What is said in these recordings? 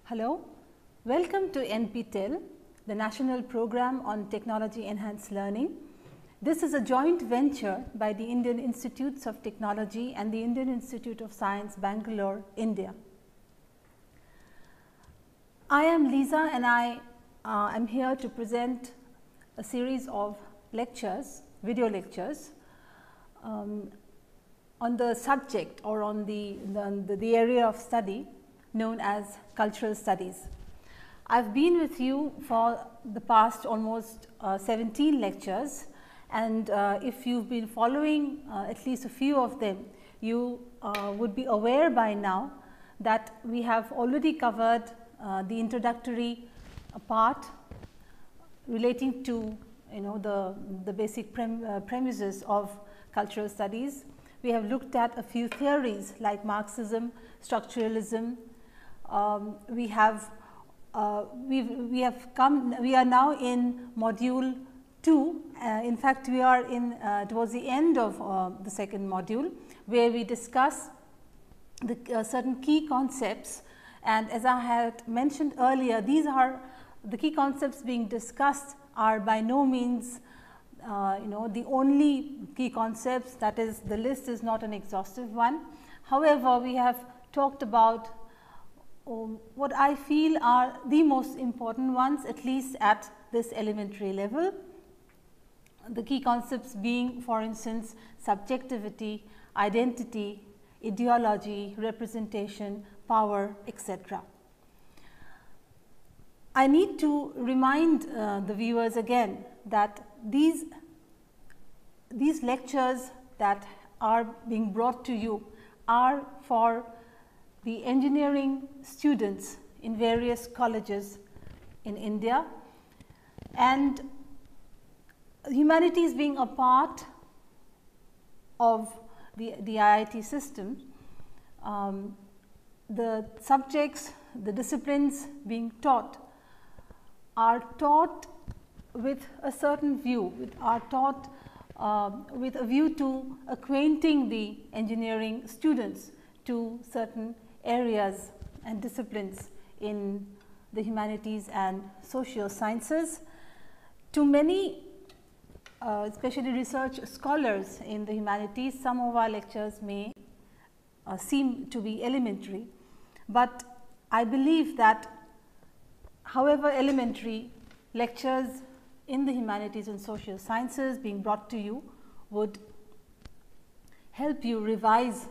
Hello, welcome to NPTEL, the National Program on Technology Enhanced Learning. This is a joint venture by the Indian Institutes of Technology and the Indian Institute of Science, Bangalore, India. I am Lisa and I am here to present a series of lectures, video lectures on the subject or on the area of study known as cultural studies. I have been with you for the past almost 17 lectures, and if you have been following at least a few of them, you would be aware by now that we have already covered the introductory part relating to the basic premises of cultural studies. We have looked at a few theories like Marxism, structuralism. We are now in module 2. In fact, we are towards the end of the second module, where we discuss the certain key concepts. And as I had mentioned earlier, these are the key concepts being discussed are by no means the only key concepts, that is, the list is not an exhaustive one. However, we have talked about what I feel are the most important ones, at least at this elementary level. The key concepts being, for instance, subjectivity, identity, ideology, representation, power, etc. I need to remind the viewers again that these lectures that are being brought to you are for the engineering students in various colleges in India, and humanities being a part of the IIT system. The subjects, the disciplines being taught are taught with a certain view, with a view to acquainting the engineering students to certain areas and disciplines in the humanities and social sciences. To many, especially research scholars in the humanities, some of our lectures may seem to be elementary, but I believe that however elementary, lectures in the humanities and social sciences being brought to you would help you revise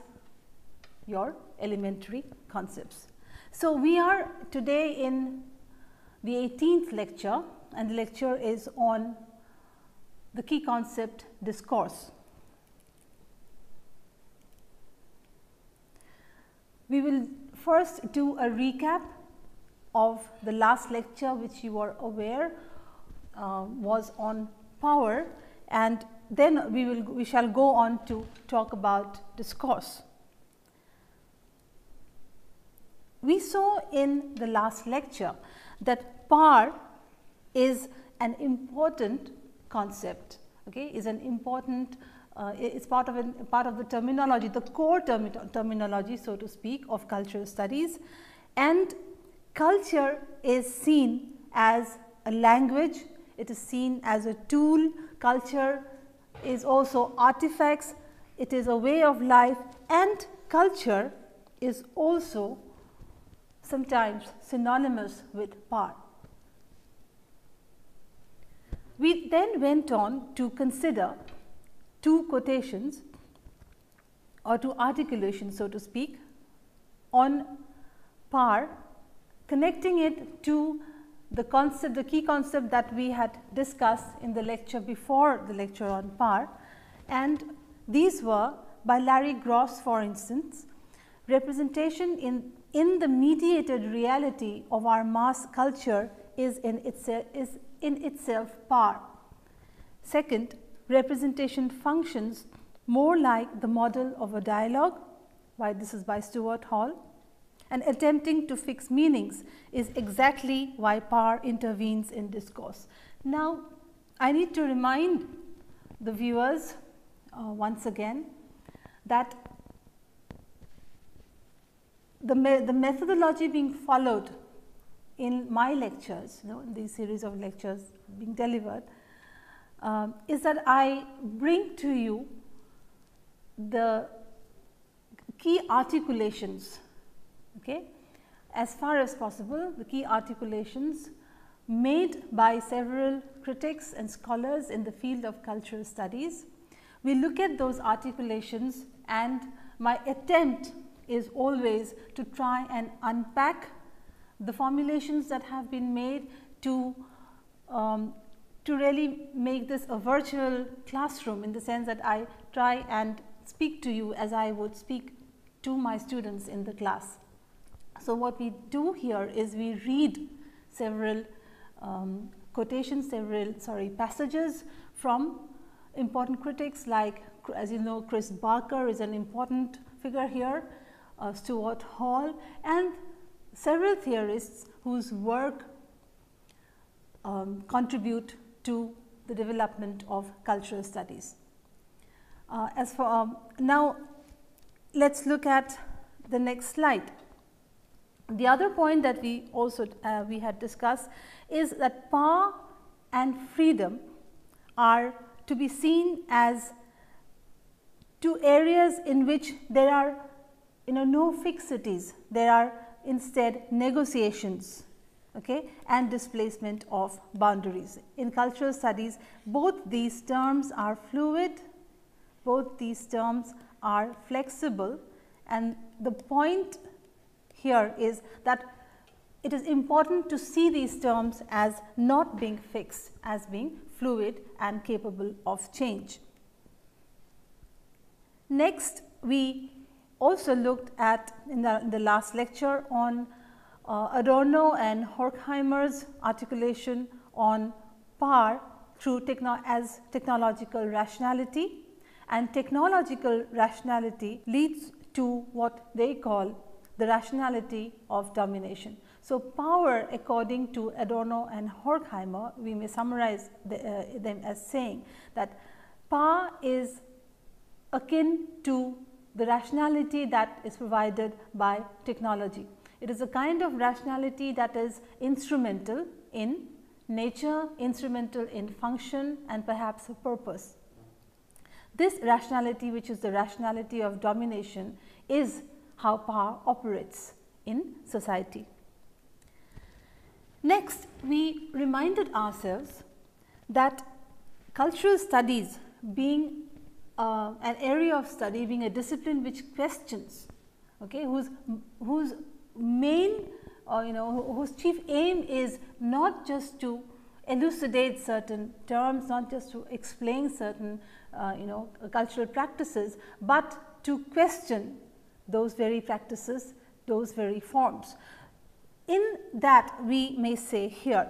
your elementary concepts. So, we are today in the 18th lecture, and the lecture is on the key concept discourse. We will first do a recap of the last lecture, which you are aware was on power, and then we shall go on to talk about discourse. We saw in the last lecture that power is an important concept, is an important it's part of the terminology, the core terminology, so to speak, of cultural studies. And culture is seen as a language, it is seen as a tool. Culture is also artifacts, it is a way of life, and culture is also sometimes synonymous with power. We then went on to consider two quotations or two articulations, so to speak, on power, connecting it to the concept, the key concept that we had discussed in the lecture before the lecture on power. And these were by Larry Gross, for instance, representation in the mediated reality of our mass culture is in itself power. Second, representation functions more like the model of a dialogue, this is by Stuart Hall, and attempting to fix meanings is exactly why power intervenes in discourse. Now, I need to remind the viewers once again that the methodology being followed in my lectures, in these series of lectures being delivered, is that I bring to you the key articulations, okay, as far as possible, the key articulations made by several critics and scholars in the field of cultural studies. We look at those articulations, and my attempt is always to try and unpack the formulations that have been made to really make this a virtual classroom, in the sense that I try and speak to you as I would speak to my students in the class. So, what we do here is we read several quotations, passages from important critics, like, as you know, Chris Barker is an important figure here, Stuart Hall, and several theorists whose work contribute to the development of cultural studies. Now, let us look at the next slide. The other point that we also we had discussed is that power and freedom are to be seen as two areas in which there are no fixities, there are instead negotiations, okay, and displacement of boundaries. In cultural studies, both these terms are fluid, both these terms are flexible, and the point here is that it is important to see these terms as not being fixed, as being fluid and capable of change. Next, we also looked at in the last lecture on Adorno and Horkheimer's articulation on power through technological rationality, and technological rationality leads to what they call the rationality of domination. So, power, according to Adorno and Horkheimer, we may summarize them as saying that power is akin to the rationality that is provided by technology. It is a kind of rationality that is instrumental in nature, instrumental in function, and perhaps a purpose. This rationality, which is the rationality of domination, is how power operates in society. Next, we reminded ourselves that cultural studies, being an area of study, being a discipline which questions, okay, whose main whose chief aim is not just to elucidate certain terms, not just to explain certain cultural practices, but to question those very practices, those very forms. In that, we may say here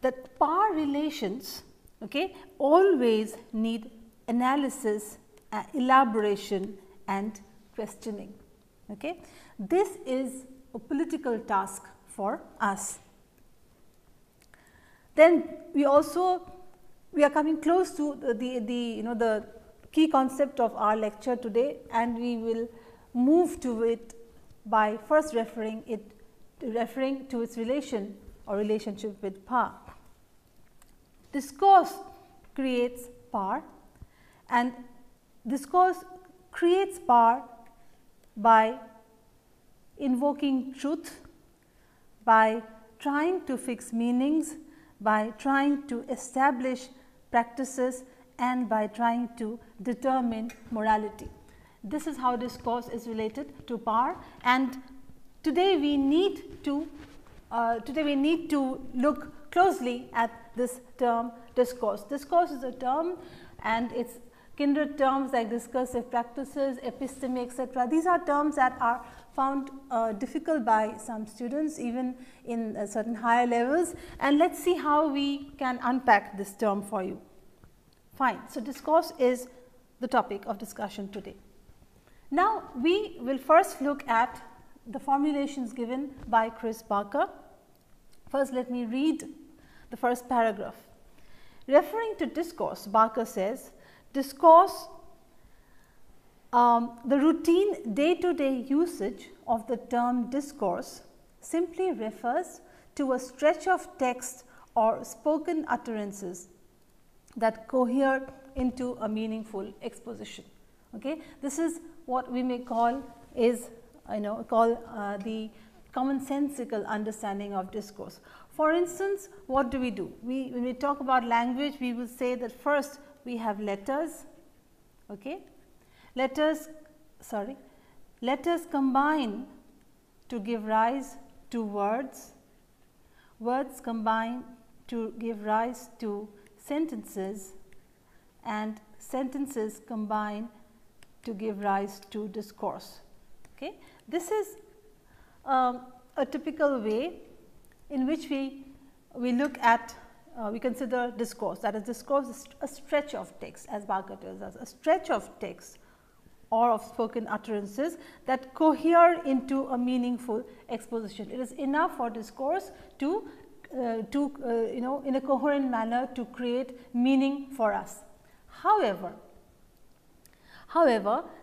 that power relations, okay, always need analysis, elaboration, and questioning. Okay. This is a political task for us. Then we are coming close to the key concept of our lecture today, and we will move to it by first referring to its relation or relationship with power. Discourse creates power, and discourse creates power by invoking truth, by trying to fix meanings, by trying to establish practices, and by trying to determine morality. This is how discourse is related to power, and today we need to look closely at this term discourse. Discourse is a term, and its kindred terms like discursive practices, episteme, etc. These are terms that are found difficult by some students, even in certain higher levels, and let us see how we can unpack this term for you. Fine. So, discourse is the topic of discussion today. Now, we will first look at the formulations given by Chris Barker. First, let me read the first paragraph. Referring to discourse, Barker says, discourse, the routine day-to-day usage of the term discourse simply refers to a stretch of text or spoken utterances that cohere into a meaningful exposition. Okay. This is what we may call is the commonsensical understanding of discourse. For instance, what do? When we talk about language, we will say that first we have letters. Okay. Letters combine to give rise to words. Words combine to give rise to sentences, and sentences combine to give rise to discourse. Okay. This is a typical way in which we look at we consider discourse, that is, discourse is a stretch of text, as Barker tells us, a stretch of text or of spoken utterances that cohere into a meaningful exposition. It is enough for discourse to in a coherent manner to create meaning for us. However,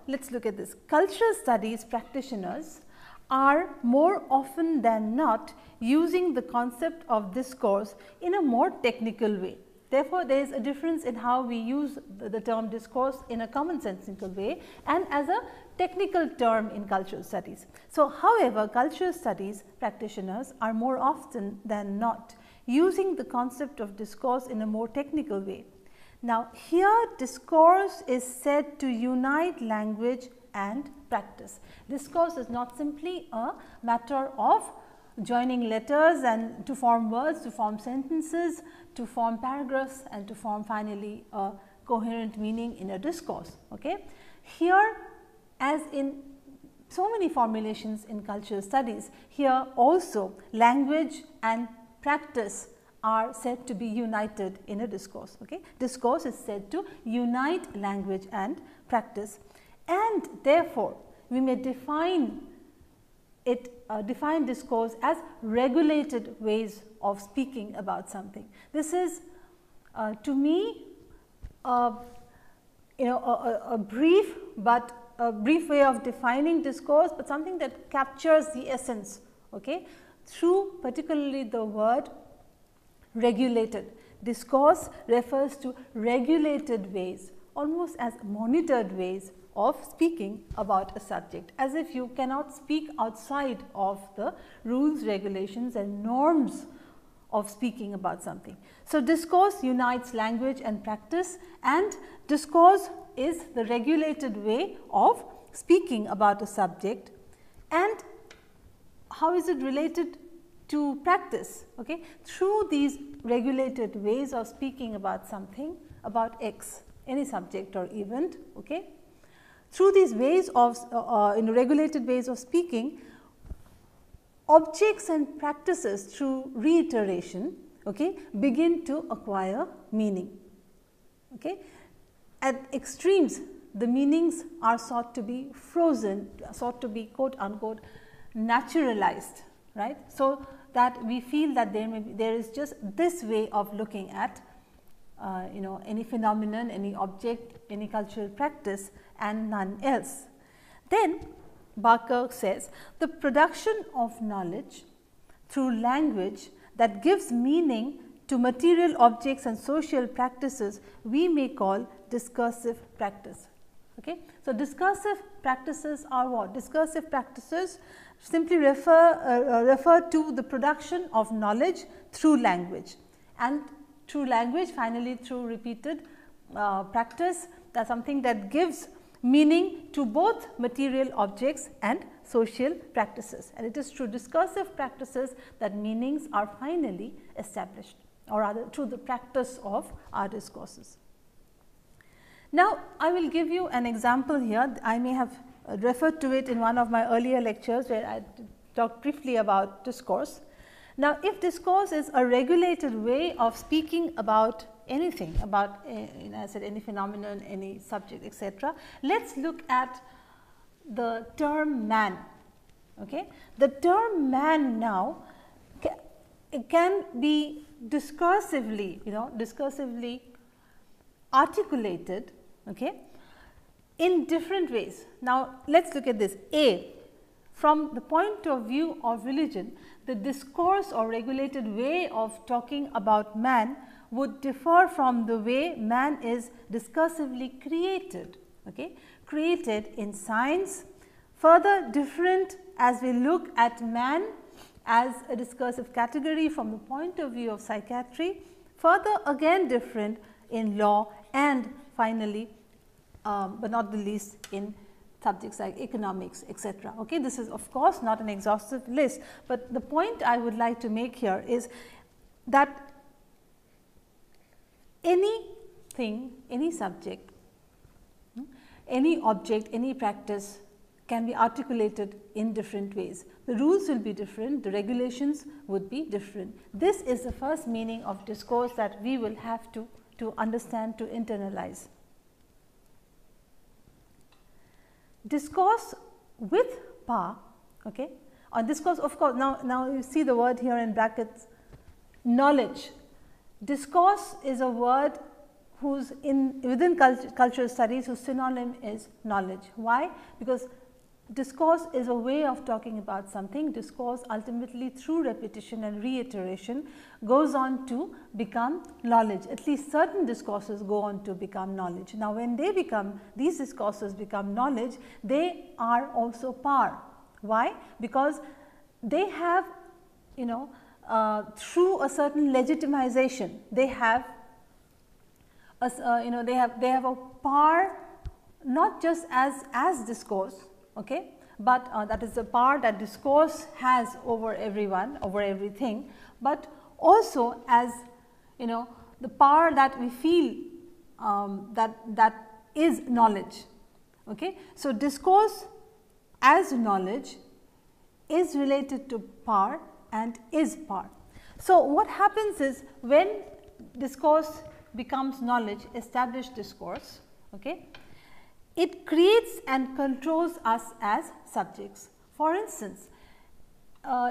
let us look at this. Cultural studies practitioners are more often than not using the concept of discourse in a more technical way. Therefore, there is a difference in how we use the term discourse in a commonsensical way and as a technical term in cultural studies. So, however, cultural studies practitioners are more often than not using the concept of discourse in a more technical way. Now, here discourse is said to unite language and practice. Discourse is not simply a matter of joining letters and to form words, to form sentences, to form paragraphs, and to form finally a coherent meaning in a discourse. Okay. Here, as in so many formulations in cultural studies, here also language and practice are said to be united in a discourse. Okay. Discourse is said to unite language and practice, and therefore, we may define discourse as regulated ways of speaking about something. This is to me a brief way of defining discourse, but something that captures the essence, okay, through particularly the word regulated. Discourse refers to regulated ways, almost as monitored ways of speaking about a subject, as if you cannot speak outside of the rules, regulations and norms of speaking about something. So, discourse unites language and practice, and discourse is the regulated way of speaking about a subject. And how is it related to practice? Okay? Through these regulated ways of speaking about something, about X, any subject or event. Okay? Through these ways of regulated ways of speaking, objects and practices through reiteration, okay, begin to acquire meaning. Okay. At extremes, the meanings are sought to be frozen, sought to be quote unquote naturalized, right. So, that we feel that there is just this way of looking at any phenomenon, any object, any cultural practice and none else. Then Barker says the production of knowledge through language that gives meaning to material objects and social practices we may call discursive practice. Okay. So, discursive practices are what? Discursive practices simply refer to the production of knowledge through language, and through language finally through repeated practice, that is something that gives meaning to both material objects and social practices, and it is through discursive practices that meanings are finally established, or rather through the practice of our discourses. Now, I will give you an example here. I may have referred to it in one of my earlier lectures where I talked briefly about discourse. Now, if discourse is a regulated way of speaking about anything, about I said any phenomenon, any subject, etc., let us look at the term man. Okay. The term man now can be discursively, discursively articulated, okay, in different ways. Now, let us look at this. A, from the point of view of religion, the discourse or regulated way of talking about man would differ from the way man is discursively created, okay, created in science, further different as we look at man as a discursive category from the point of view of psychiatry, further again different in law, and finally, but not the least, in subjects like economics, etc. Okay, this is of course not an exhaustive list, but the point I would like to make here is that anything, any subject, any object, any practice can be articulated in different ways. The rules will be different, the regulations would be different. This is the first meaning of discourse that we will have to understand, to internalize. Discourse with power, okay, or discourse, of course, now you see the word here in brackets, knowledge. Discourse is a word whose within cultural studies whose synonym is knowledge. Why? Because discourse is a way of talking about something. Discourse ultimately through repetition and reiteration goes on to become knowledge. At least certain discourses go on to become knowledge. Now, when they become, these discourses become knowledge, they are also power. Why? Because they have, through a certain legitimization, they have they have a power not just as discourse, okay, but that is the power that discourse has over everyone, over everything, but also as the power that we feel that is knowledge. Okay. So, discourse as knowledge is related to power and is power. So, what happens is when discourse becomes knowledge, established discourse, okay, it creates and controls us as subjects. For instance,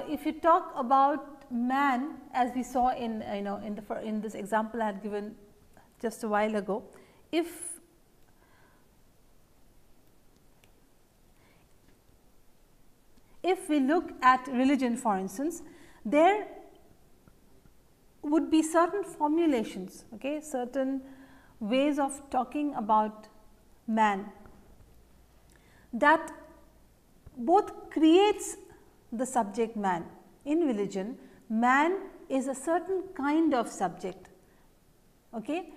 if you talk about man, as we saw in in this example I had given just a while ago, if we look at religion, for instance, there would be certain formulations, okay, certain ways of talking about man that both creates the subject man. In religion, man is a certain kind of subject. Okay.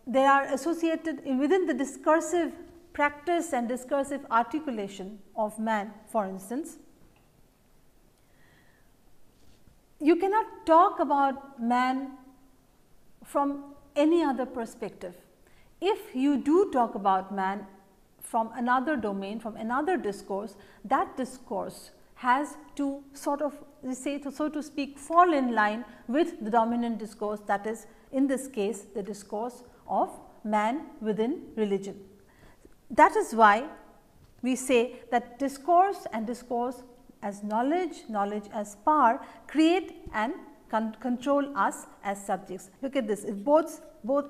They are associated within the discursive practice and discursive articulation of man, for instance. You cannot talk about man from any other perspective. If you do talk about man from another domain, from another discourse, that discourse has to sort of so to speak fall in line with the dominant discourse, that is in this case the discourse of man within religion. That is why we say that discourse and discourse as knowledge, knowledge as power create and control us as subjects. Look at this, it both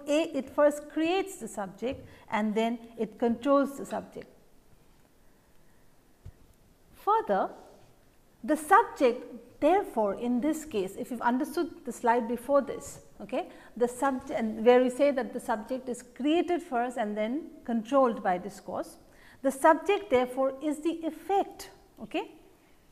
it first creates the subject and then it controls the subject. Further, the subject, therefore, in this case, if you have understood the slide before this, okay, the subject, and where we say that the subject is created first and then controlled by discourse, the subject therefore is the effect. Okay.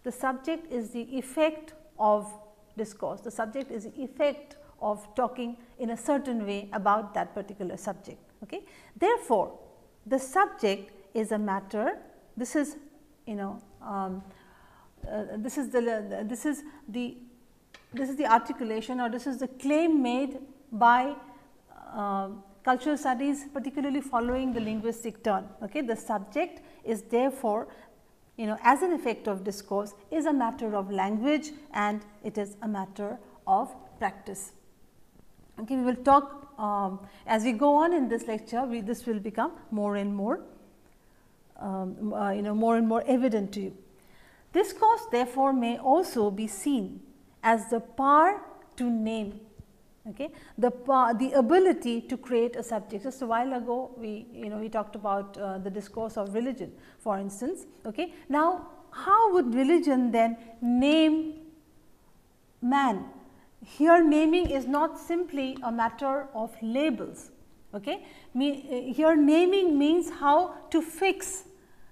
The subject is the effect of discourse, the subject is the effect of talking in a certain way about that particular subject. Okay. Therefore, the subject is a matter, this is this is the articulation, or this is the claim made by cultural studies, particularly following the linguistic turn. Okay. The subject is therefore, as an effect of discourse, is a matter of language and it is a matter of practice. Okay. We will talk as we go on in this lecture, this will become more and more more and more evident to you. Discourse therefore may also be seen as the power to name, okay, the ability to create a subject. Just a while ago we talked about the discourse of religion, for instance. Okay. Now, how would religion then name man? Here naming is not simply a matter of labels. Okay? Here naming means how to fix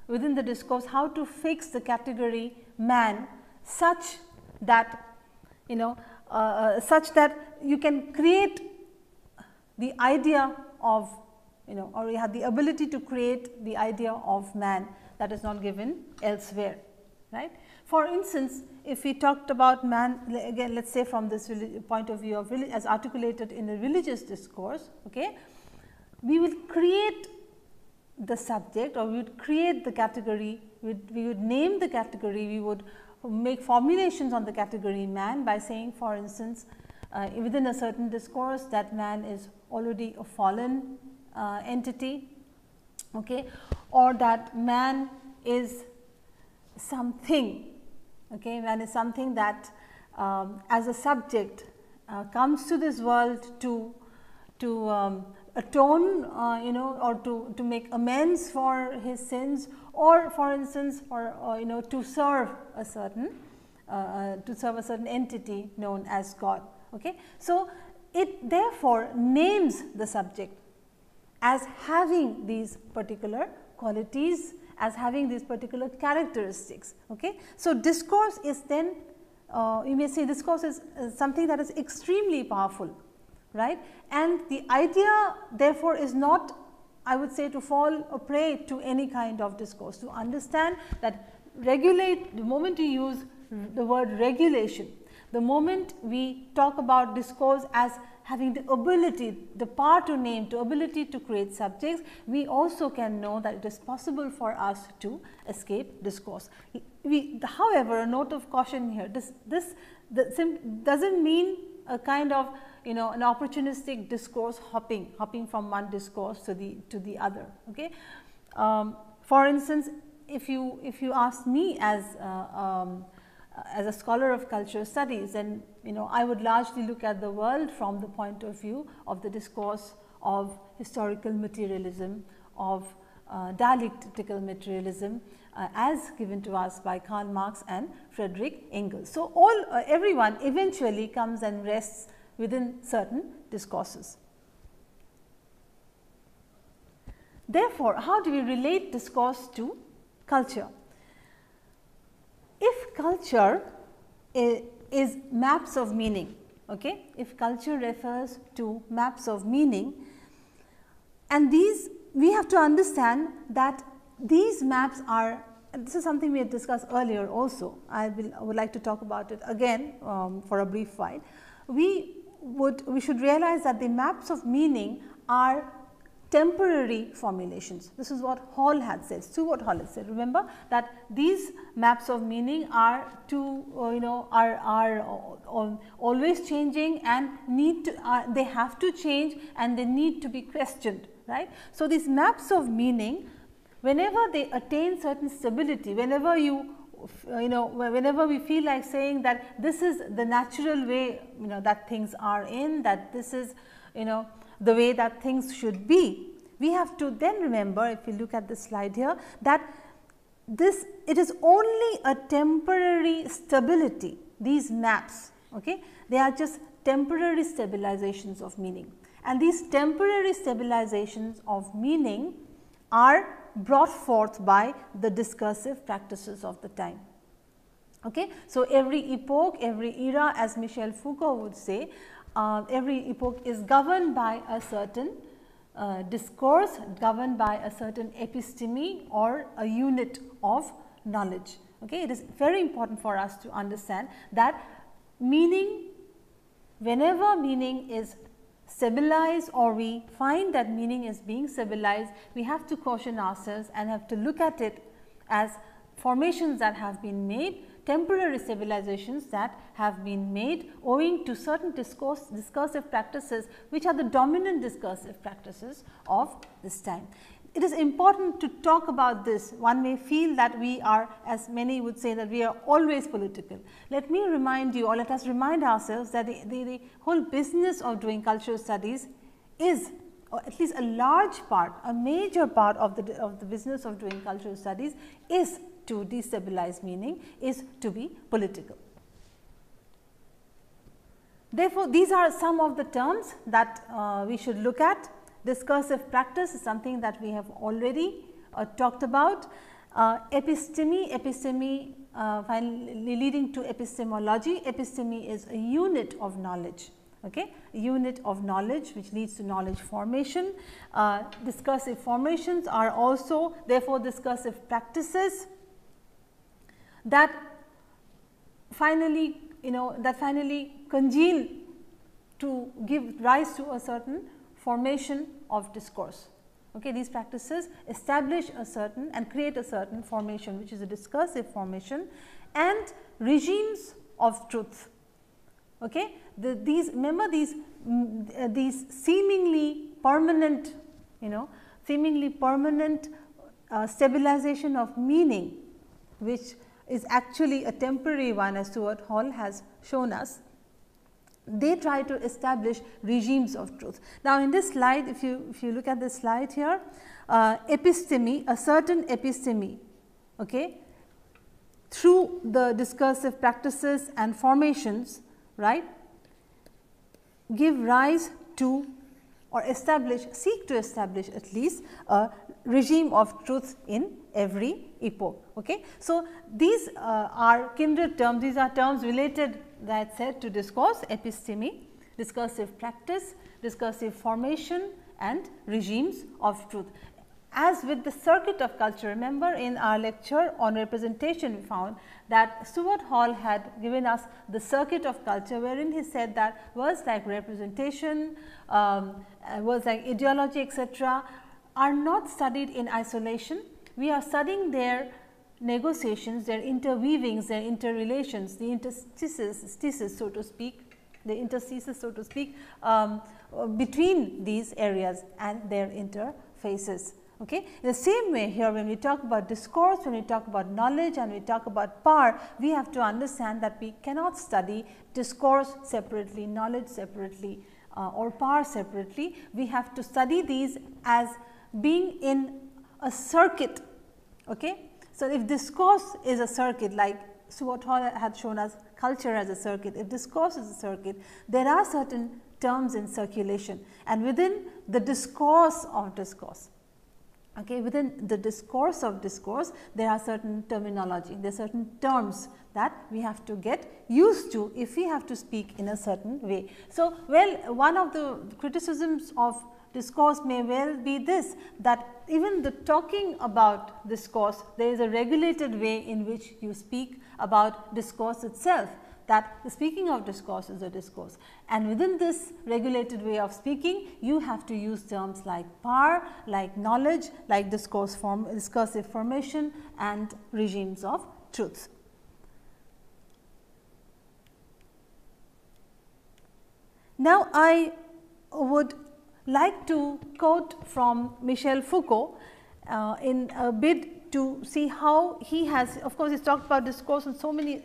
within the discourse, how to fix the category man such that such that you can create the idea of or you have the ability to create the idea of man that is not given elsewhere, right. For instance, if we talked about man, again let us say from this point of view of as articulated in a religious discourse, okay, we will create the subject or we would create the category, we would name the category, we would make formulations on the category man by saying, for instance, within a certain discourse that man is already a fallen entity, okay, or that man is something, okay, man is something that as a subject comes to this world to atone, or to make amends for his sins, or for instance for to serve a certain entity known as God. Okay. So, it therefore names the subject as having these particular qualities, as having these particular characteristics. Okay. So, discourse is then you may say discourse is something that is extremely powerful, right, and the idea therefore is not, I would say, to fall a prey to any kind of discourse, to understand that regulate, the moment you use the word regulation, the moment we talk about discourse as having the ability, the power to name, the ability to create subjects, we also can know that it is possible for us to escape discourse. However, a note of caution here, this does not mean a kind of an opportunistic discourse hopping from one discourse to the other. Okay. For instance, if you ask me as a scholar of cultural studies, then I would largely look at the world from the point of view of the discourse of historical materialism, of dialectical materialism, as given to us by Karl Marx and Friedrich Engels. So, everyone eventually comes and rests within certain discourses. Therefore, how do we relate discourse to culture? If culture is maps of meaning, okay, if culture refers to maps of meaning, and these we have to understand that these maps are, this is something we had discussed earlier also, I would like to talk about it again for a brief while. We should realize that the maps of meaning are temporary formulations. This is what Hall had said, Stuart Hall had said. Remember that these maps of meaning are always changing and they have to change and they need to be questioned, right. So, these maps of meaning, whenever they attain certain stability, whenever whenever we feel like saying that this is the natural way that things are in, that this is the way that things should be, we have to then remember, if we look at this slide here, that it is only a temporary stability, these maps, okay, they are just temporary stabilizations of meaning, and these temporary stabilizations of meaning are brought forth by the discursive practices of the time. Okay. So, every epoch, every era, as Michel Foucault would say, every epoch is governed by a certain discourse, governed by a certain episteme or a unit of knowledge. Okay. It is very important for us to understand that meaning, whenever meaning is stabilized or we find that meaning is being stabilized, we have to caution ourselves and have to look at it as formations that have been made, temporary civilizations that have been made owing to certain discursive practices which are the dominant discursive practices of this time. It is important to talk about this. One may feel that we are, as many would say, that we are always political. Let me remind you, or let us remind ourselves, that the whole business of doing cultural studies is, or at least a large part, a major part of the business of doing cultural studies is to destabilize meaning is to be political. Therefore, these are some of the terms that we should look at. Discursive practice is something that we have already talked about. Episteme, finally leading to epistemology. Episteme is a unit of knowledge, okay? A unit of knowledge which leads to knowledge formation. Discursive formations are also therefore discursive practices that finally congeal to give rise to a certain formation of discourse. Okay, these practices establish a certain and create a certain formation which is a discursive formation and regimes of truth. Okay, remember these seemingly permanent, stabilization of meaning, which is actually a temporary one, as Stuart Hall has shown us. They try to establish regimes of truth. Now, in this slide, if you look at this slide here, episteme, a certain episteme, okay, through the discursive practices and formations, right, give rise to or seek to establish at least a regime of truth in every epoch. Okay. So, these are kindred terms, these are terms related, that said, to discourse, episteme, discursive practice, discursive formation and regimes of truth. As with the circuit of culture, remember in our lecture on representation we found that Stuart Hall had given us the circuit of culture, wherein he said that words like representation, words like ideology, etc., are not studied in isolation. We are studying their negotiations, their interweavings, their interrelations, the interstices, so to speak, between these areas and their interfaces. Okay. In the same way here, when we talk about discourse, when we talk about knowledge and we talk about power, we have to understand that we cannot study discourse separately, knowledge separately, or power separately. We have to study these as being in a circuit. Okay. So, if discourse is a circuit, like Stuart Hall had shown us culture as a circuit, if discourse is a circuit, there are certain terms in circulation, and within the discourse of discourse, okay, within the discourse of discourse, there are certain terminology, there are certain terms that we have to get used to if we have to speak in a certain way. So, well, one of the criticisms of discourse may well be this, that even the talking about discourse, there is a regulated way in which you speak about discourse itself, that the speaking of discourse is a discourse, and within this regulated way of speaking, you have to use terms like power, like knowledge, like discursive formation and regimes of truth. Now, I would like to quote from Michel Foucault in a bid to see how he has, of course, he has talked about discourse on so many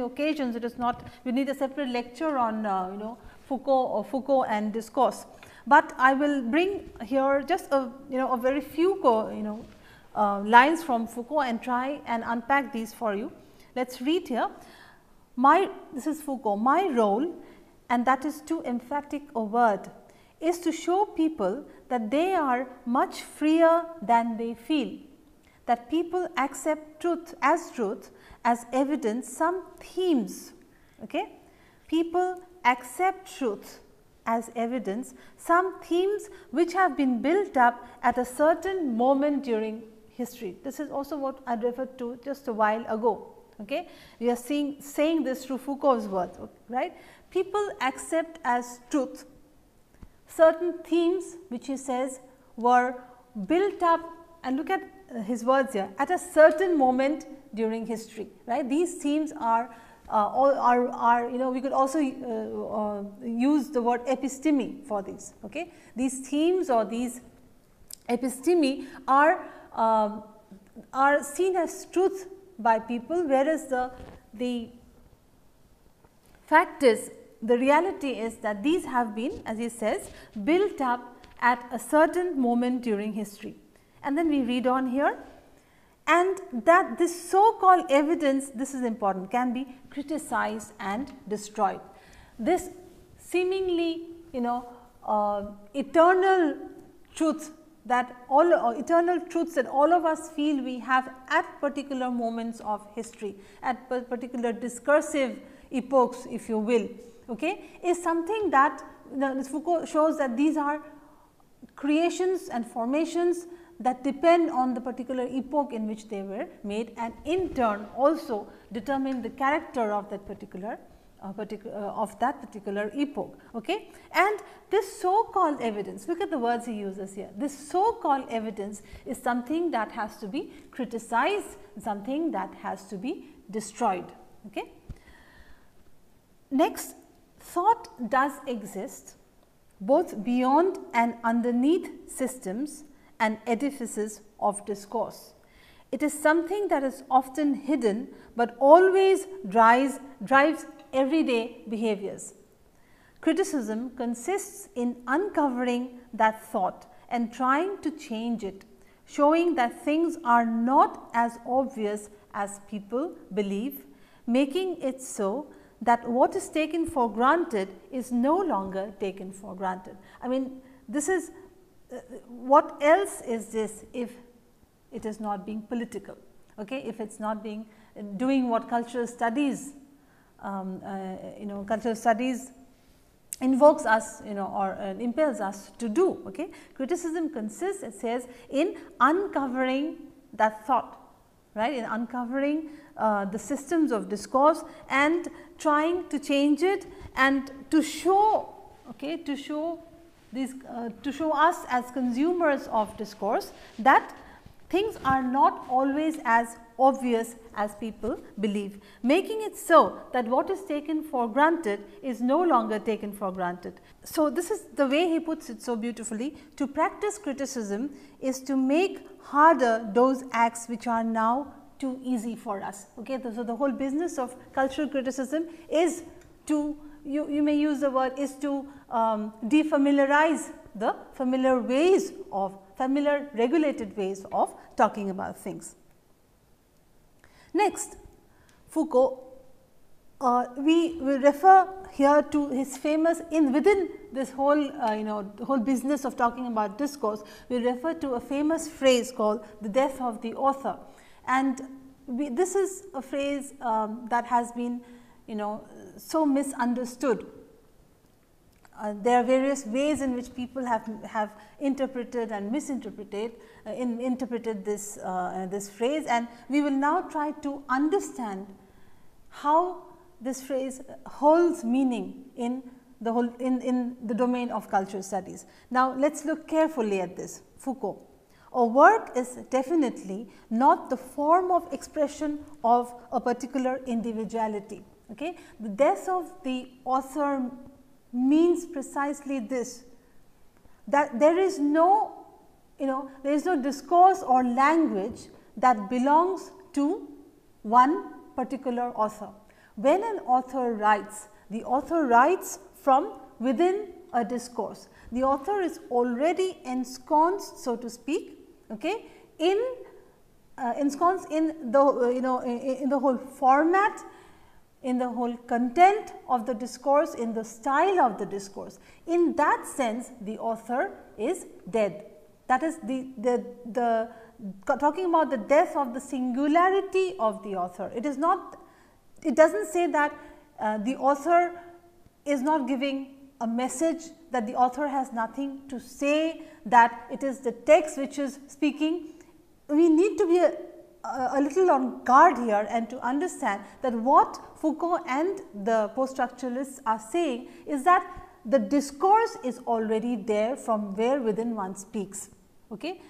occasions. It is not, we need a separate lecture on Foucault and discourse, but I will bring here just a very few lines from Foucault and try and unpack these for you. Let us read here. This is Foucault. My role, and that is too emphatic a word, is to show people that they are much freer than they feel, that people accept truth as evidence, some themes. Okay? People accept truth as evidence, some themes which have been built up at a certain moment during history. This is also what I referred to just a while ago. Okay? We are saying this through Foucault's words, right? People accept as truth certain themes which he says were built up, and look at his words here, at a certain moment during history, right. These themes are we could also use the word episteme for these. Okay. These themes or these episteme are seen as truth by people, whereas the fact is, the reality is that these have been, as he says, built up at a certain moment during history. And then we read on here, and that this so-called evidence, this is important, can be criticized and destroyed. This seemingly eternal truths that all of us feel we have at particular moments of history, at particular discursive epochs, if you will, okay, is something that Foucault shows that these are creations and formations that depend on the particular epoch in which they were made, and in turn also determine the character of that particular epoch. Okay? And this so-called evidence, look at the words he uses here, this so-called evidence is something that has to be criticized, something that has to be destroyed. Okay? Next, thought does exist both beyond and underneath systems and edifices of discourse. It is something that is often hidden, but always drives everyday behaviors. Criticism consists in uncovering that thought and trying to change it, showing that things are not as obvious as people believe, making it so that what is taken for granted is no longer taken for granted. I mean, this is what else is this if it is not being political, okay? If it is not being doing what cultural studies cultural studies invokes us or impels us to do. Okay? Criticism consists, it says, in uncovering that thought, right, in uncovering the systems of discourse and trying to change it, and to show, okay, to show us as consumers of discourse that things are not always as obvious as people believe, making it so that what is taken for granted is no longer taken for granted. So, this is the way he puts it so beautifully. To practice criticism is to make harder those acts which are now too easy for us. Okay? So, the whole business of cultural criticism is to, you may use the word, is to defamiliarize the familiar regulated ways of talking about things. Next, Foucault, we will refer here to his famous, within this whole the whole business of talking about discourse, we refer to a famous phrase called the death of the author, and this is a phrase that has been so misunderstood. There are various ways in which people have interpreted and misinterpreted this this phrase, and we will now try to understand how this phrase holds meaning in the whole in the domain of cultural studies. Now, let us look carefully at this. Foucault: a work is definitely not the form of expression of a particular individuality. Okay? The death of the author means precisely this, that there is no there is no discourse or language that belongs to one particular author. When an author writes, the author writes from within a discourse. The author is already ensconced, so to speak, okay, ensconced in the in the whole format, in the whole content of the discourse, in the style of the discourse. In that sense, the author is dead. That is the talking about the death of the singularity of the author. It is not, it does not say that the author is not giving a message, that the author has nothing to say, that it is the text which is speaking. We need to be a little on guard here and to understand that what Foucault and the post-structuralists are saying is that the discourse is already there from where within one speaks. Okay?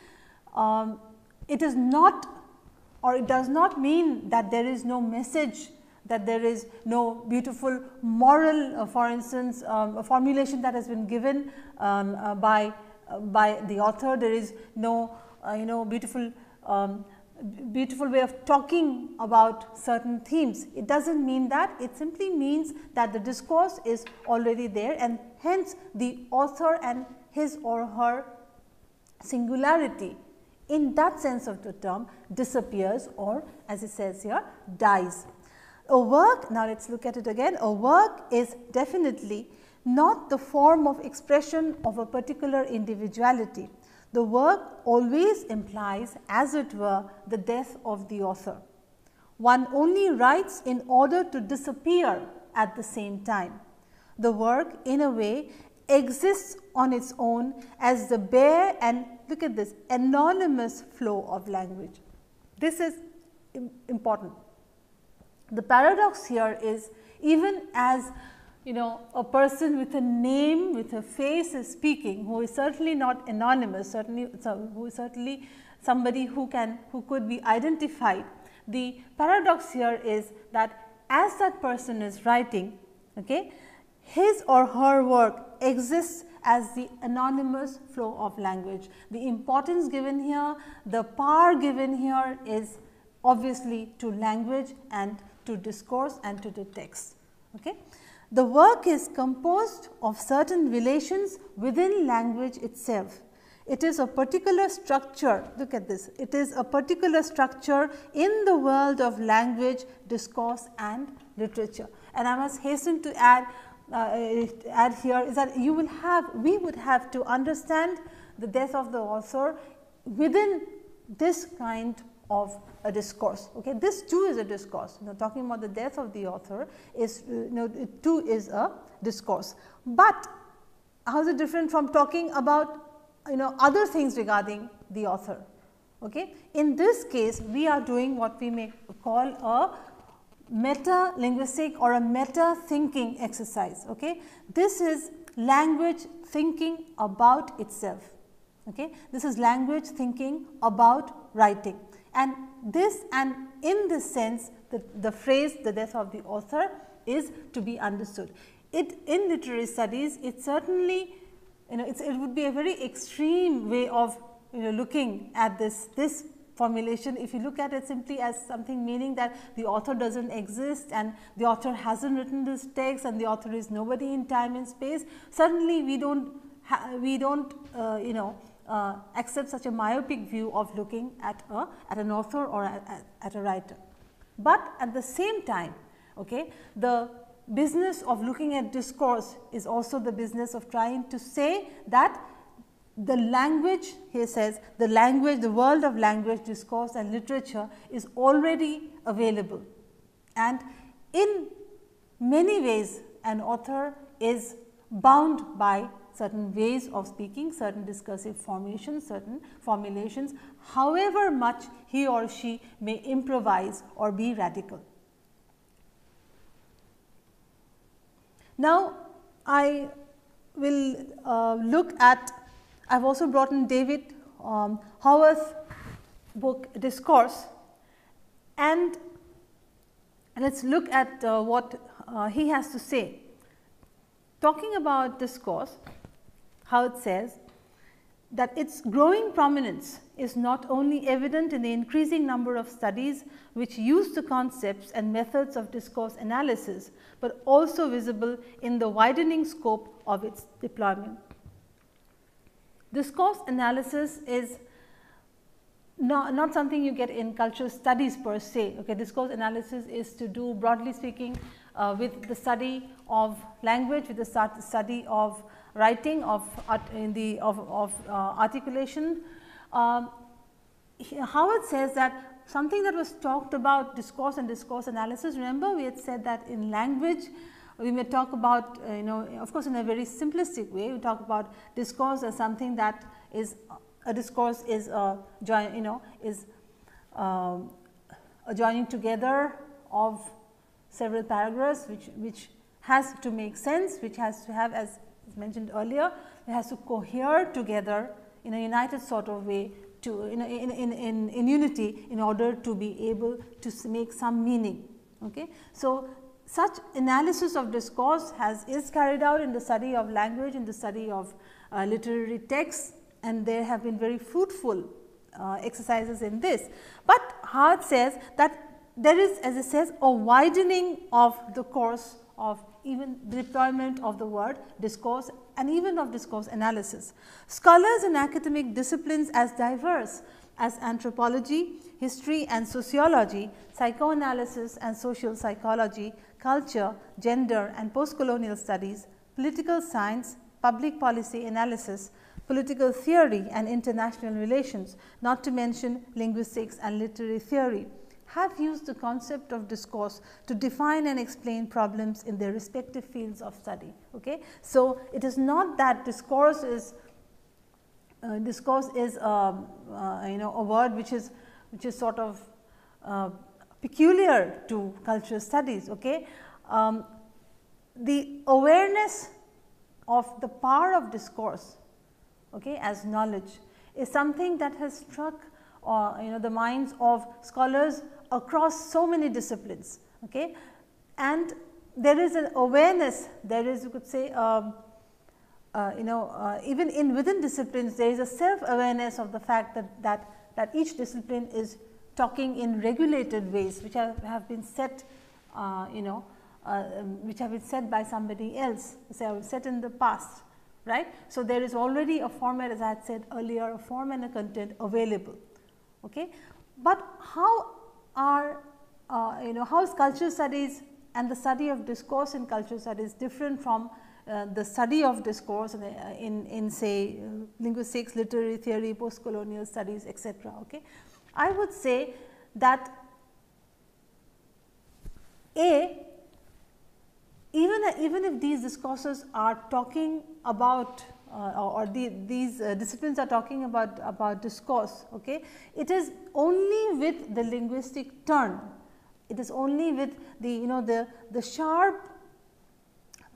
It is not, or it does not mean that there is no message, that there is no beautiful moral, for instance, a formulation that has been given by the author. There is no beautiful way of talking about certain themes. It does not mean that, it simply means that the discourse is already there, and hence the author and his or her singularity in that sense of the term, disappears, or as it says here, dies. A work, now let us look at it again, a work is definitely not the form of expression of a particular individuality. The work always implies, as it were, the death of the author. One only writes in order to disappear at the same time. The work, in a way, exists on its own as the bare and, look at this, anonymous flow of language. This is important. The paradox here is, even as a person with a name, with a face is speaking, who is certainly not anonymous, who is certainly somebody who could be identified. The paradox here is that as that person is writing, okay, his or her work exists as the anonymous flow of language. The importance given here, the power given here is obviously to language and to discourse and to the text. Okay. The work is composed of certain relations within language itself. It is a particular structure, look at this, it is a particular structure in the world of language, discourse and literature. And I must hasten to add here is that we would have to understand the death of the author within this kind of a discourse. Okay. This too is a discourse, talking about the death of the author is it too is a discourse. But how is it different from talking about other things regarding the author? Okay. In this case, we are doing what we may call a meta linguistic or a meta thinking exercise. Okay. This is language thinking about itself. Okay. This is language thinking about writing, and in this sense the phrase the death of the author is to be understood. In literary studies, it certainly it would be a very extreme way of looking at this formulation. If you look at it simply as something meaning that the author does not exist and the author has not written this text and the author is nobody in time and space, certainly we do not accept such a myopic view of looking at an author or at a writer. But at the same time, okay, the business of looking at discourse is also the business of trying to say that the language, he says, the world of language, discourse and literature is already available, and in many ways an author is bound by certain ways of speaking, certain discursive formations, certain formulations, however much he or she may improvise or be radical. Now, I will look at, I have also brought in David Howarth's book Discourse, and let us look at what he has to say. Talking about discourse, how it says that its growing prominence is not only evident in the increasing number of studies which use the concepts and methods of discourse analysis, but also visible in the widening scope of its deployment. Discourse analysis is not something you get in cultural studies per se. Okay. Discourse analysis is to do, broadly speaking, with the study of language, with the study of writing, of articulation. Howard says that something that was talked about discourse and discourse analysis, remember we had said that in language we may talk about, of course in a very simplistic way, we talk about discourse as something that is, a discourse is a joining together of several paragraphs which has to make sense, which has to have, as mentioned earlier, it has to cohere together in a united sort of way, to in unity, in order to be able to make some meaning. Okay. So, such analysis of discourse is carried out in the study of language, in the study of literary texts, and there have been very fruitful exercises in this. But Hart says that there is, as it says, a widening of the course of even the deployment of the word discourse and even of discourse analysis. Scholars in academic disciplines as diverse as anthropology, history and sociology, psychoanalysis and social psychology, culture, gender and postcolonial studies, political science, public policy analysis, political theory and international relations, not to mention linguistics and literary theory, have used the concept of discourse to define and explain problems in their respective fields of study. Okay? So, it is not that discourse is a word which is sort of peculiar to cultural studies. Okay? The awareness of the power of discourse, okay, as knowledge, is something that has struck the minds of scholars across so many disciplines. Okay? And there is an awareness, there is, you could say, even within disciplines there is a self awareness of the fact that each discipline is talking in regulated ways, which have been set, which have been set by somebody else, say set in the past, right. So, there is already a format, as I had said earlier, a form and a content available. Okay. But how are how is cultural studies and the study of discourse in cultural studies different from the study of discourse in say linguistics, literary theory, postcolonial studies, etc. Okay. I would say that even if these discourses are talking about these disciplines are talking about discourse, okay, it is only with the linguistic turn, it is only with the the sharp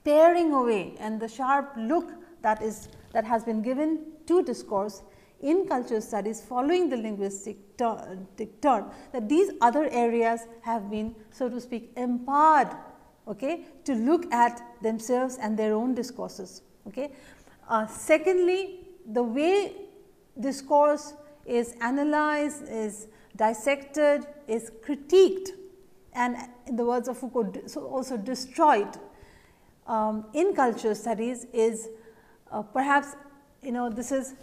paring away and the sharp look that has been given to discourse in cultural studies following the linguistic turn, that these other areas have been, so to speak, empowered, okay, to look at themselves and their own discourses. Okay. Secondly, the way discourse is analyzed, is dissected, is critiqued, and in the words of Foucault, so also destroyed in cultural studies is perhaps this is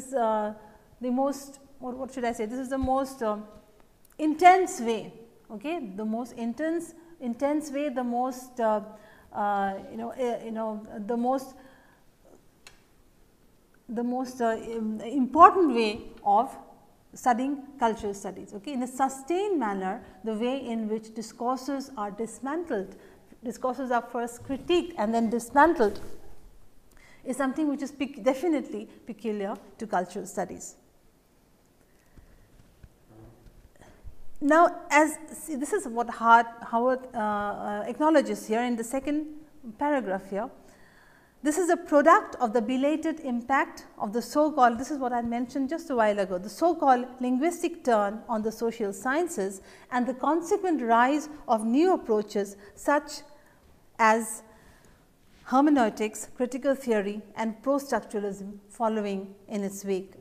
the most, what should I say, this is the most intense way, okay, the most intense way, the most the most important way of studying cultural studies. Okay. In a sustained manner, the way in which discourses are dismantled, discourses are first critiqued and then dismantled, is something which is definitely peculiar to cultural studies. Now, this is what Howard acknowledges here in the second paragraph here. This is a product of the belated impact of the so-called, this is what I mentioned just a while ago, the so-called linguistic turn on the social sciences and the consequent rise of new approaches such as hermeneutics, critical theory and pro-structuralism following in its wake.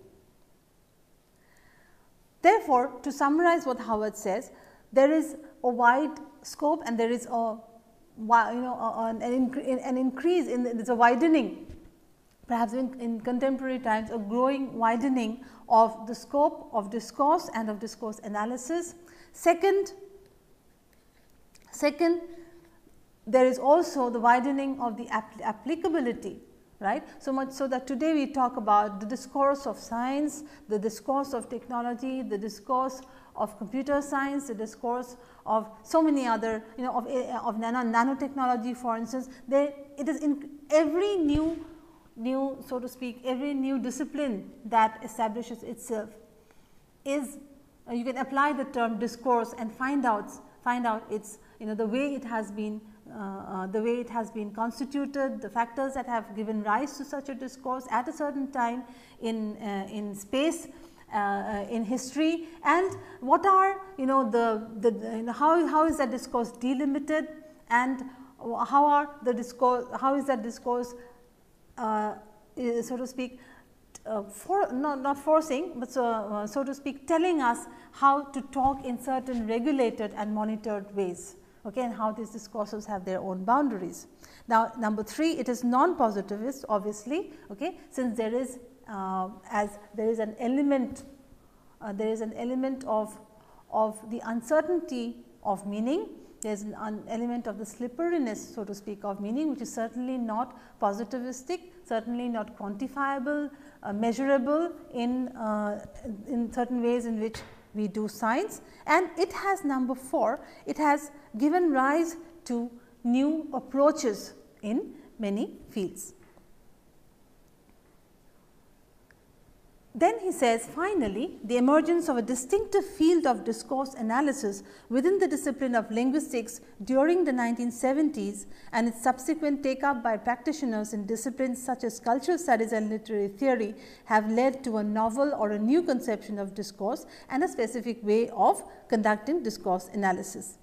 Therefore, to summarize what Howard says, there is a wide scope and there is an increase in there is a widening, perhaps in contemporary times, a growing widening of the scope of discourse and of discourse analysis. Second, there is also the widening of the applicability, right. So much so that today we talk about the discourse of science, the discourse of technology, the discourse of computer science, the discourse of so many other, of nanotechnology, for instance. It is in every new, so to speak, every new discipline that establishes itself is, you can apply the term discourse and find out its, the way it has been constituted, the factors that have given rise to such a discourse at a certain time in space, in history, and what are how is that discourse delimited, and how is that discourse so to speak not forcing, but so to speak telling us how to talk in certain regulated and monitored ways. Okay, and how these discourses have their own boundaries. Now, number 3, it is non-positivist, obviously, okay, since there is an element there is an element of the uncertainty of meaning. There is an element of the slipperiness, so to speak, of meaning, which is certainly not positivistic, certainly not quantifiable, measurable in certain ways in which we do science. And it has, number 4, it has given rise to new approaches in many fields. Then he says, finally, the emergence of a distinctive field of discourse analysis within the discipline of linguistics during the 1970s and its subsequent take-up by practitioners in disciplines such as cultural studies and literary theory have led to a novel or a new conception of discourse and a specific way of conducting discourse analysis.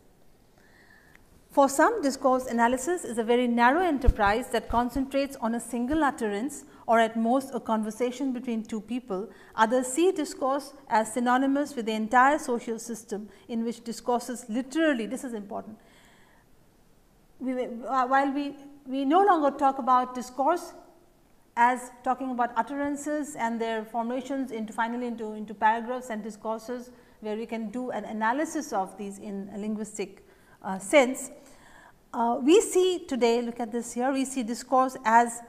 For some, discourse analysis is a very narrow enterprise that concentrates on a single utterance or at most a conversation between two people. Others see discourse as synonymous with the entire social system in which discourses literally, this is important, while we no longer talk about discourse as talking about utterances and their formations into finally into paragraphs and discourses, where we can do an analysis of these in a linguistic sense. We see today, look at this here, we see discourse as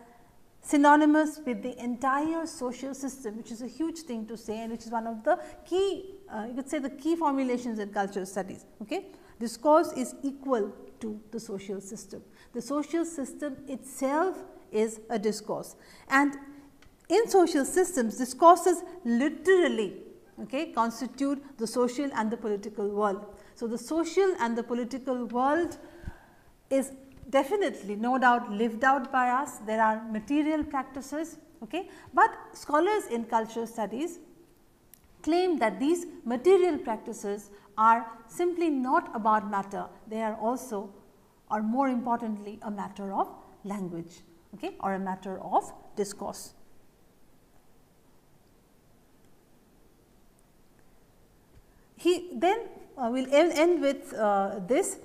synonymous with the entire social system, which is a huge thing to say and which is one of the key, you could say the key formulations in cultural studies. Okay? Discourse is equal to the social system. The social system itself is a discourse, and in social systems, discourses literally, okay, constitute the social and the political world. So, the social and the political world is definitely, no doubt, lived out by us. There are material practices, okay, but scholars in cultural studies claim that these material practices are simply not about matter. They are also, or more importantly, a matter of language, okay, or a matter of discourse. He then will end with this.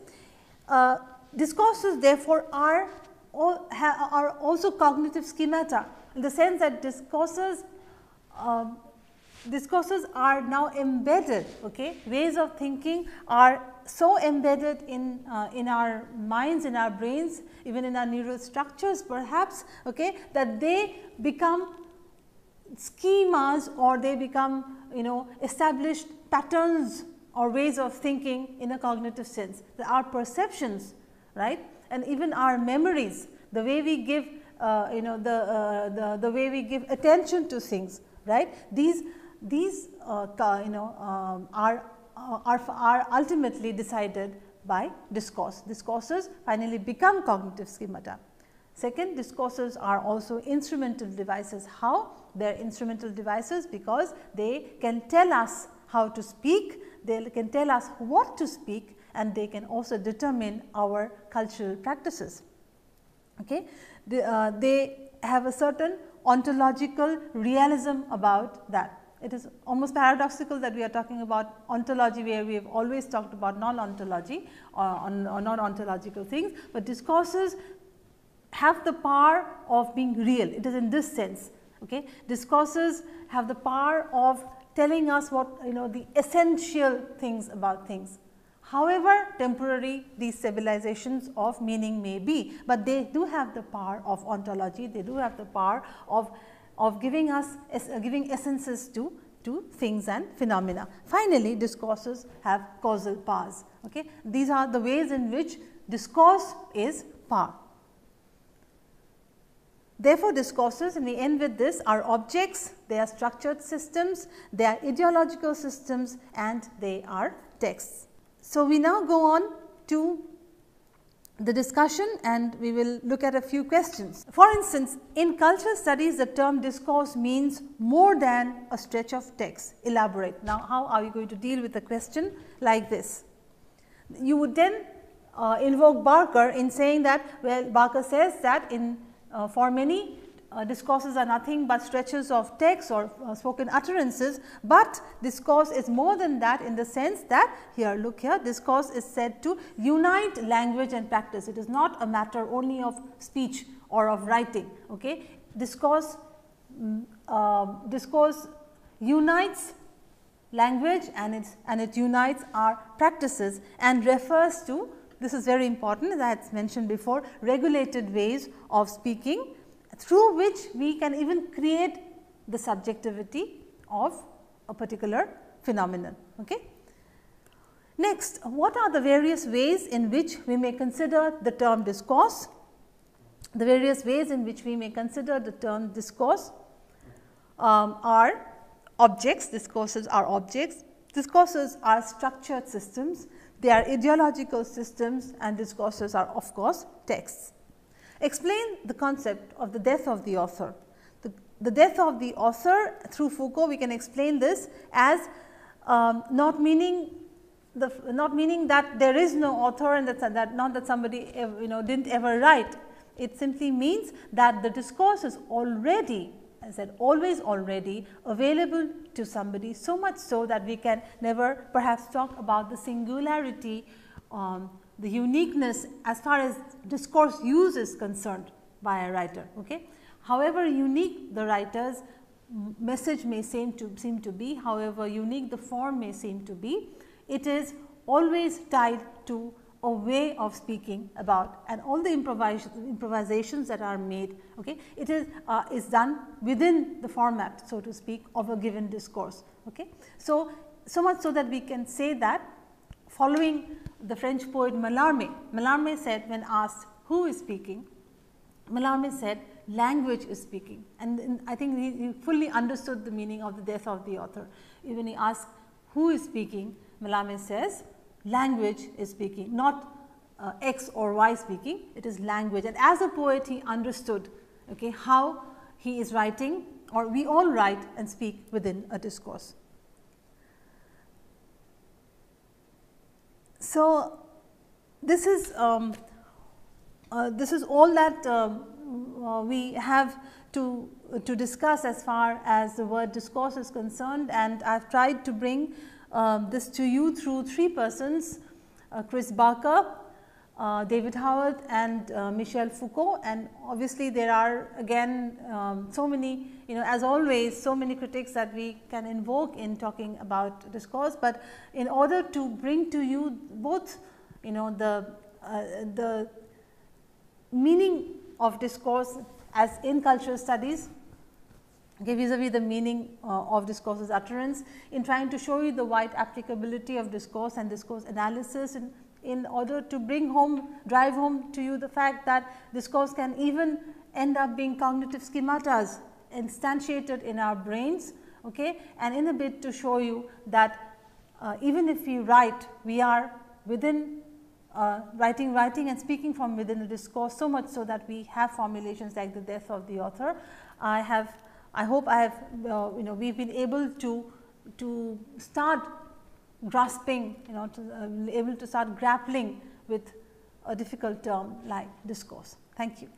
Discourses therefore are also cognitive schemata, in the sense that discourses are now embedded, okay, ways of thinking are so embedded in our minds, in our brains, even in our neural structures perhaps, okay, that they become schemas or they become, you know, established patterns or ways of thinking in a cognitive sense. Our perceptions, right, and even our memories, the way we give you know, the way we give attention to things, right, these you know, are ultimately decided by discourse. Discourses finally become cognitive schemata. Second, discourses are also instrumental devices. How? They are instrumental devices because they can tell us how to speak, they can tell us what to speak, and they can also determine our cultural practices. Okay? They have a certain ontological realism about that. It is almost paradoxical that we are talking about ontology, where we have always talked about non-ontology or non-ontological things, but discourses have the power of being real. It is in this sense. Okay? Discourses have the power of telling us what, you know, the essential things about things. However temporary these stabilizations of meaning may be, but they do have the power of ontology, they do have the power of giving us giving essences to things and phenomena. Finally, discourses have causal powers. Okay? These are the ways in which discourse is power. Therefore, discourses, and we end with this, are objects, they are structured systems, they are ideological systems, and they are texts. So, we now go on to the discussion and we will look at a few questions. For instance, in cultural studies, the term discourse means more than a stretch of text. Elaborate. Now, how are you going to deal with a question like this? You would then invoke Barker in saying that, well, Barker says that in for many, discourses are nothing but stretches of text or spoken utterances, but discourse is more than that, in the sense that, here look here, discourse is said to unite language and practice. It is not a matter only of speech or of writing. Okay? Discourse unites language and it unites our practices and refers to, this is very important, as I had mentioned before, regulated ways of speaking through which we can even create the subjectivity of a particular phenomenon. Okay. Next, what are the various ways in which we may consider the term discourse? The various ways in which we may consider the term discourse are objects. Discourses are objects. Discourses are structured systems. They are ideological systems, and discourses are, of course, texts. Explain the concept of the death of the author. The death of the author, through Foucault, we can explain this as not meaning that there is no author and that not that somebody didn't ever write. It simply means that the discourse is already, as I said, always already available to somebody, so much so that we can never perhaps talk about the singularity, the uniqueness as far as discourse use is concerned by a writer. Okay. However unique the writer's message may seem to be, however unique the form may seem to be, it is always tied to a way of speaking about, and all the improvisations that are made, okay, it is done within the format, so to speak, of a given discourse. Okay. So much so that we can say that, following the French poet Mallarmé said, when asked who is speaking, Mallarmé said language is speaking, and I think he fully understood the meaning of the death of the author. When he asked who is speaking, Mallarmé says language is speaking, not X or Y speaking, it is language. And as a poet, he understood, okay, how he is writing, or we all write and speak within a discourse. So, this is all that we have to discuss as far as the word discourse is concerned, and I have tried to bring this to you through three persons, Chris Barker, David Howard, and Michel Foucault. And obviously, there are again so many, as always, so many critics that we can invoke in talking about discourse, but in order to bring to you both the meaning of discourse as in cultural studies, okay, vis-a-vis the meaning of discourse's utterance, in trying to show you the wide applicability of discourse and discourse analysis, in order to drive home to you the fact that discourse can even end up being cognitive schematas instantiated in our brains, okay, and in a bit to show you that even if we write, we are within writing and speaking from within a discourse, so much so that we have formulations like the death of the author. I hope I have, we've been able to start grasping, able to start grappling with a difficult term like discourse. Thank you.